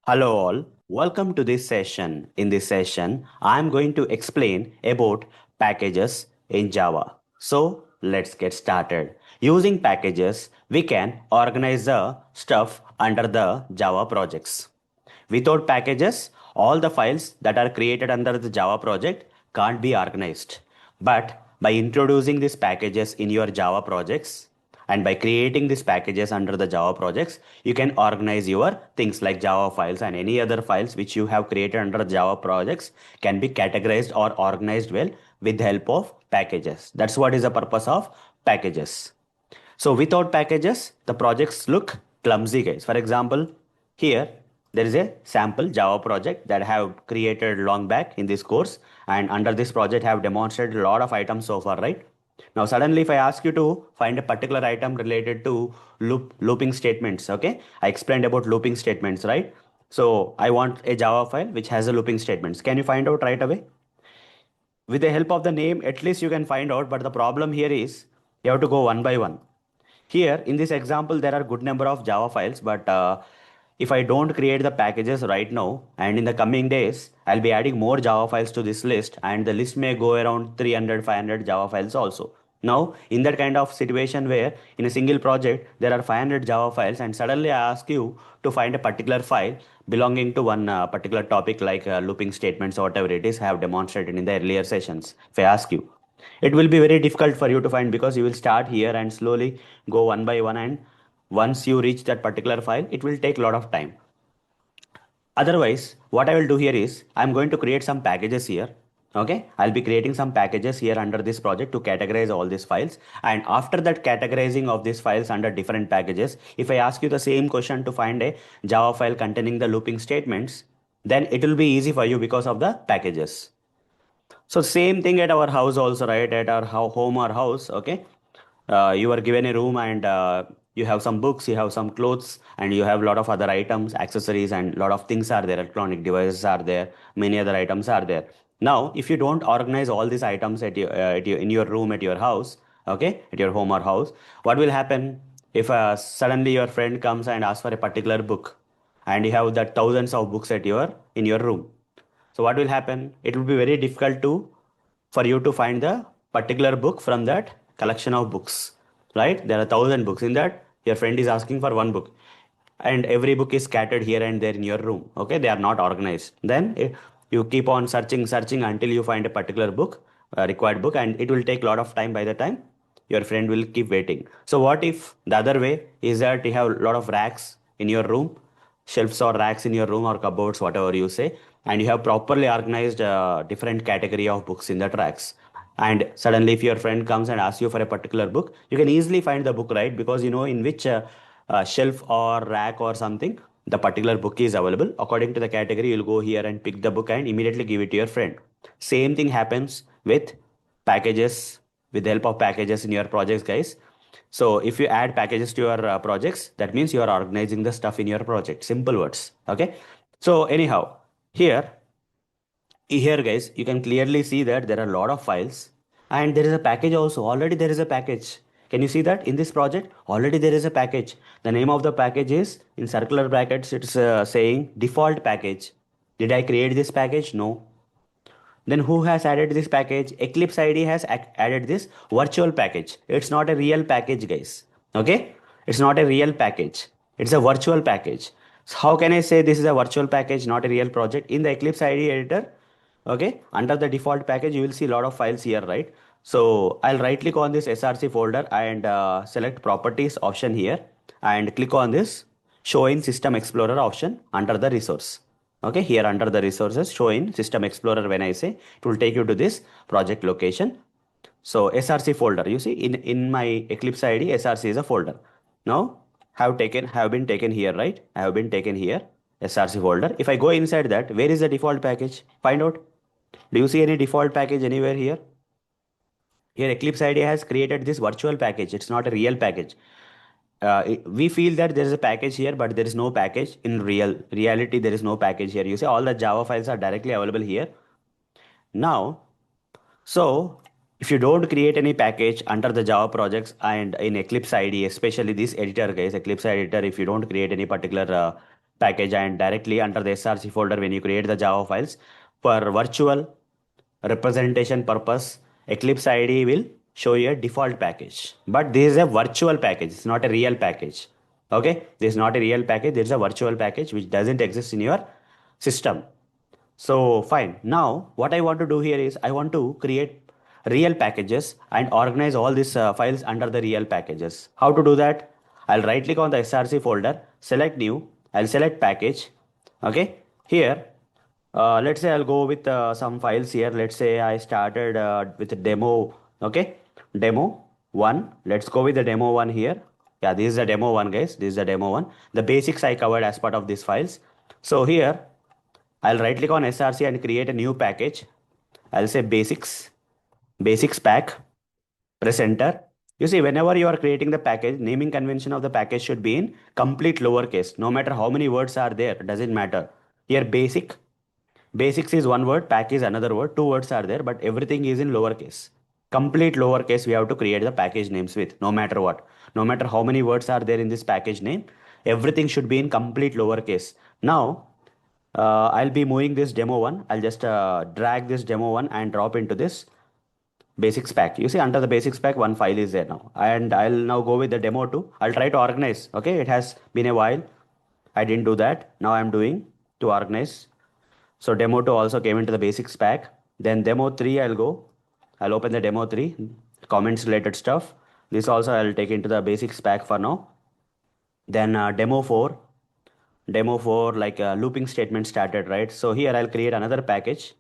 Hello all, welcome to this session. In this session, I am going to explain about packages in Java. So let's get started. Using packages, we can organize the stuff under the Java projects. Without packages, all the files that are created under the Java project can't be organized. But by introducing these packages in your Java projects, and by creating these packages under the Java projects, you can organize your things like Java files and any other files which you have created under the Java projects can be categorized or organized well with the help of packages. That's what is the purpose of packages. So without packages, the projects look clumsy, guys. For example, here there is a sample Java project that I have created long back in this course, and under this project I have demonstrated a lot of items so far, right? Now suddenly if I ask you to find a particular item related to looping statements, okay? I explained about looping statements, right? So I want a Java file which has a looping statements. Can you find out right away? With the help of the name, at least you can find out, but the problem here is you have to go one by one. Here in this example, there are good number of Java files, but if I don't create the packages right now and in the coming days, I'll be adding more Java files to this list and the list may go around 300, 500 Java files also. Now, in that kind of situation where in a single project there are 500 Java files and suddenly I ask you to find a particular file belonging to one particular topic like looping statements or whatever it is I have demonstrated in the earlier sessions. If I ask you, it will be very difficult for you to find because you will start here and slowly go one by one, and once you reach that particular file it will take a lot of time. Otherwise, what I will do here is I'm going to create some packages here. Okay, I'll be creating some packages here under this project to categorize all these files. And after that categorizing of these files under different packages, if I ask you the same question to find a Java file containing the looping statements, then it will be easy for you because of the packages. So same thing at our house also, right? At our home or house, okay? You are given a room and you have some books, you have some clothes, and you have a lot of other items, accessories, and a lot of things are there. Electronic devices are there. Many other items are there. Now, if you don't organize all these items in your room, at your house, okay, at your home or house, what will happen if suddenly your friend comes and asks for a particular book, and you have that thousands of books at your in your room? So what will happen? It will be very difficult to for you to find the particular book from that collection of books, right? There are 1,000 books in that. Your friend is asking for one book, and every book is scattered here and there in your room. Okay, they are not organized. Then you keep on searching until you find a particular book, required book, and it will take a lot of time. By the time your friend will keep waiting. So what if the other way is that you have a lot of racks in your room, shelves or racks in your room or cupboards, whatever you say, and you have properly organized different category of books in the racks. And suddenly if your friend comes and asks you for a particular book, you can easily find the book, right? Because you know in which shelf or rack or something the particular book is available. According to the category, you'll go here and pick the book and immediately give it to your friend. Same thing happens with packages, with the help of packages in your projects, guys. So if you add packages to your projects, that means you are organizing the stuff in your project. Simple words. Okay. So anyhow, here, here guys, you can clearly see that there are a lot of files and there is a package also. Already there is a package. Can you see that in this project? Already there is a package. The name of the package is in circular brackets. It's saying default package. Did I create this package? No. Then who has added this package? Eclipse ID has added this virtual package. It's not a real package, guys. Okay? It's not a real package. It's a virtual package. So how can I say this is a virtual package, not a real project? In the Eclipse ID editor, okay, under the default package, you will see a lot of files here, right? So I'll right click on this src folder and select properties option here and click on this show in system explorer option under the resource. Okay, here under the resources, show in system explorer, when I say, it will take you to this project location. So src folder, you see in my Eclipse ID, src is a folder. Now have been taken here, right? I have been taken here, src folder. If I go inside that, where is the default package? Find out. Do you see any default package anywhere here? Here Eclipse ID has created this virtual package. It's not a real package. We feel that there is a package here, but there is no package in reality. There is no package here. You see, all the Java files are directly available here. Now, so if you don't create any package under the Java projects and in Eclipse IDE, especially this editor, guys, Eclipse editor, if you don't create any particular package, and directly under the src folder when you create the java files for virtual representation purpose, eclipse ide will show you a default package, but this is a virtual package, it's not a real package. Okay, this is not a real package, this is a virtual package which doesn't exist in your system. So fine. Now what I want to do here is I want to create real packages and organize all these files under the real packages. How to do that? I'll right click on the src folder, select new, I'll select package. Okay. Here, let's say I'll go with some files here. Let's say I started with demo. Okay. Demo one. Let's go with the demo one here. Yeah, this is the demo one, guys. This is the demo one. The basics I covered as part of these files. So here I'll right click on src and create a new package. I'll say basics pack, press enter. You see, whenever you are creating the package, naming convention of the package should be in complete lowercase. No matter how many words are there, doesn't matter. Here basics is one word, pack is another word, two words are there, but everything is in lowercase. Complete lowercase we have to create the package names with, no matter what. No matter how many words are there in this package name, everything should be in complete lowercase. Now, I'll be moving this demo one. I'll just drag this demo one and drop into this basics pack. You see, under the basics pack, one file is there now. And I'll now go with the demo two. I'll try to organize. Okay, it has been a while. I didn't do that. Now I'm doing to organize. So demo two also came into the basics pack. Then demo three, I'll go. I'll open the demo three, comments related stuff. This also I'll take into the basics pack for now. Then demo 4 like a looping statement started, right? So here I'll create another package.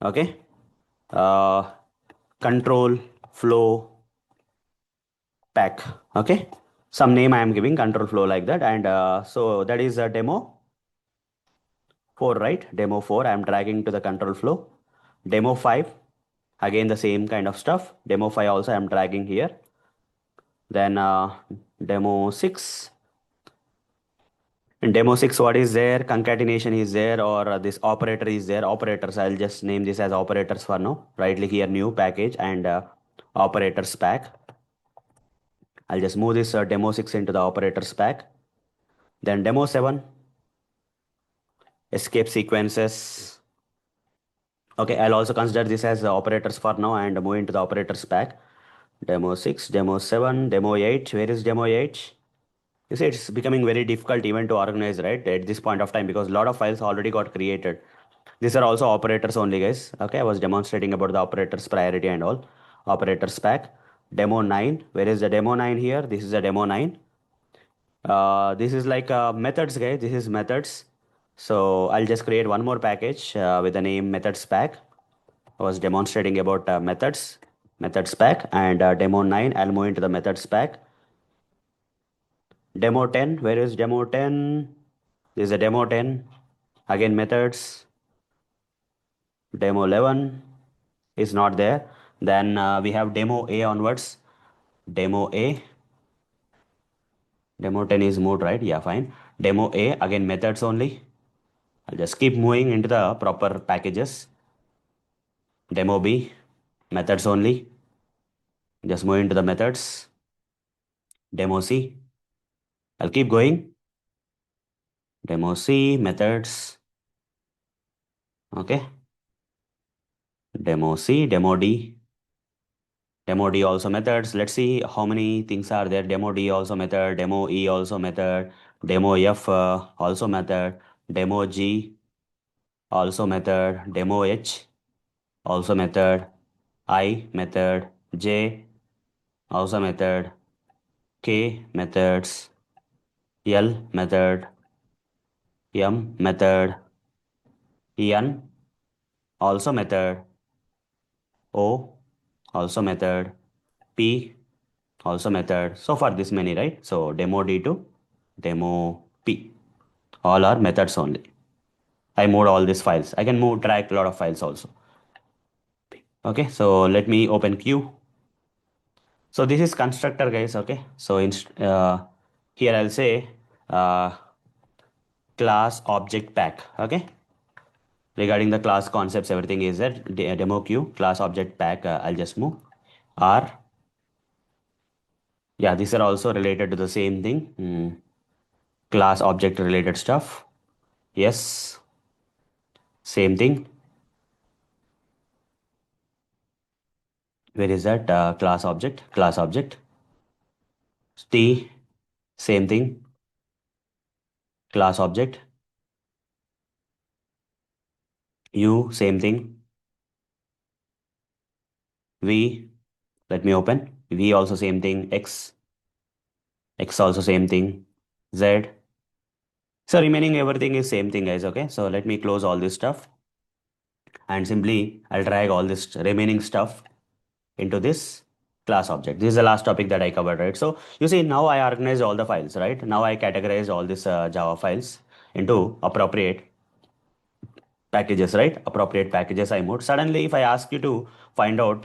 Okay, uh, control flow pack. Okay, some name I am giving control flow like that. And so that is a demo 4, right? Demo 4 I am dragging to the control flow. Demo 5, again the same kind of stuff. Demo 5 also I am dragging here. Then demo 6. In demo 6, what is there? Concatenation is there, or this operator is there. Operators, I'll just name this as operators for now. Right click here, new package, and operators pack. I'll just move this demo 6 into the operators pack. Then demo 7, escape sequences. Okay, I'll also consider this as operators for now and move into the operators pack. Demo 6, demo 7, demo 8. Where is demo 8? You see, it's becoming very difficult even to organize, right, at this point of time, because a lot of files already got created. These are also operators only, guys. Okay, I was demonstrating about the operators priority and all. Operators pack. Demo 9. Where is the demo 9 here? This is the demo 9. This is like methods, guys. This is methods. So I'll just create one more package with the name methods pack. I was demonstrating about methods pack, and demo 9. I'll move into the methods pack. Demo 10, where is demo 10? This is a demo 10. Again, methods. Demo 11 is not there. Then we have demo A onwards. Demo A. Demo 10 is moved, right? Yeah, fine. Demo A, again, methods only. I'll just keep moving into the proper packages. Demo B, methods only. Just move into the methods. Demo C. I'll keep going. Demo C, methods. Okay. Demo C, demo D. Demo D also methods. Let's see how many things are there. Demo D also method. Demo E also method. Demo F also method. Demo G also method. Demo H also method. I method. J also method. K methods. L method. M method. N also method. O also method. P also method. So far this many, right? So demo D to demo P. All are methods only. I moved all these files. I can move drag a lot of files also. Okay, so let me open Q. So this is constructor, guys. Okay, so here I'll say uh, class object pack. Okay, regarding the class concepts, everything is there. Demo Q class object pack. I'll just move R. Yeah, these are also related to the same thing. class object related stuff. Yes, same thing. Where is that class object? Class object. T, same thing. Class object. U, same thing. V, let me open. V also same thing. X also same thing. Z. So remaining everything is same thing, guys. Okay. So let me close all this stuff and simply I'll drag all this remaining stuff into this class object. This is the last topic that I covered, right? So you see now I organized all the files, right? Now I categorize all these Java files into appropriate packages, right? Appropriate packages I moved. Suddenly, if I ask you to find out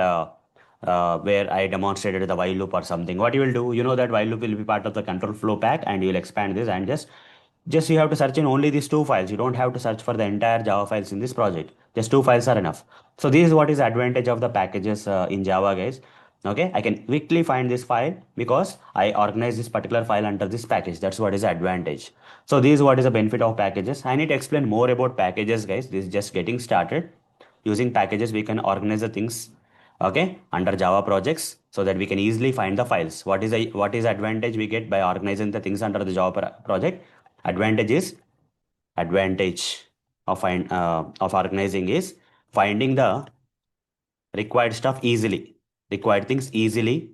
where I demonstrated the while loop or something, what you will do, you know that while loop will be part of the control flow pack and you will expand this and just you have to search in only these two files. You don't have to search for the entire Java files in this project. Just two files are enough. So this is what is advantage of the packages in Java, guys. Okay, I can quickly find this file because I organize this particular file under this package. That's what is the advantage. So this is what is the benefit of packages. I need to explain more about packages, guys. This is just getting started. Using packages, we can organize the things, okay, under Java projects so that we can easily find the files. What is advantage we get by organizing the things under the Java project? Advantage is advantage of organizing is finding the required stuff easily, required things easily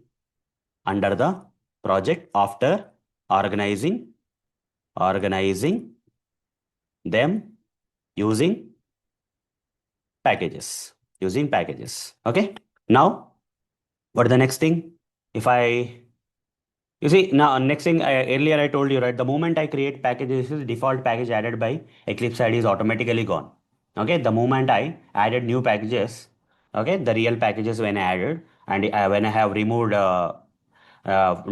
under the project after organizing them using packages. Okay. Now, what is the next thing? If I You see, now next thing earlier I told you, right? The moment I create packages, this is default package added by Eclipse ID is automatically gone. Okay, the moment I added new packages, okay, the real packages when I added and when I have removed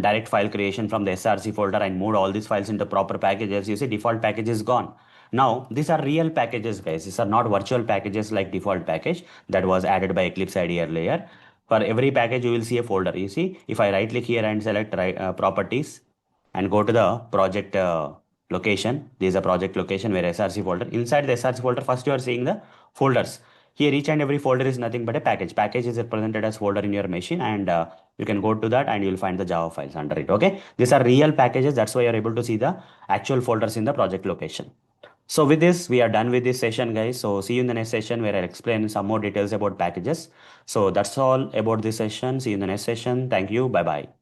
direct file creation from the SRC folder and moved all these files into proper packages, you see default package is gone. Now, these are real packages, guys. These are not virtual packages like default package that was added by Eclipse ID earlier. For every package, you will see a folder. You see, if I right click here and select properties and go to the project location, there is a project location where SRC folder. Inside the SRC folder, first you are seeing the folders. Here, each and every folder is nothing but a package. Package is represented as folder in your machine, and you can go to that and you'll find the Java files under it. Okay, these are real packages. That's why you're able to see the actual folders in the project location. So with this, we are done with this session, guys. So see you in the next session where I'll explain some more details about packages. So that's all about this session. See you in the next session. Thank you. Bye bye.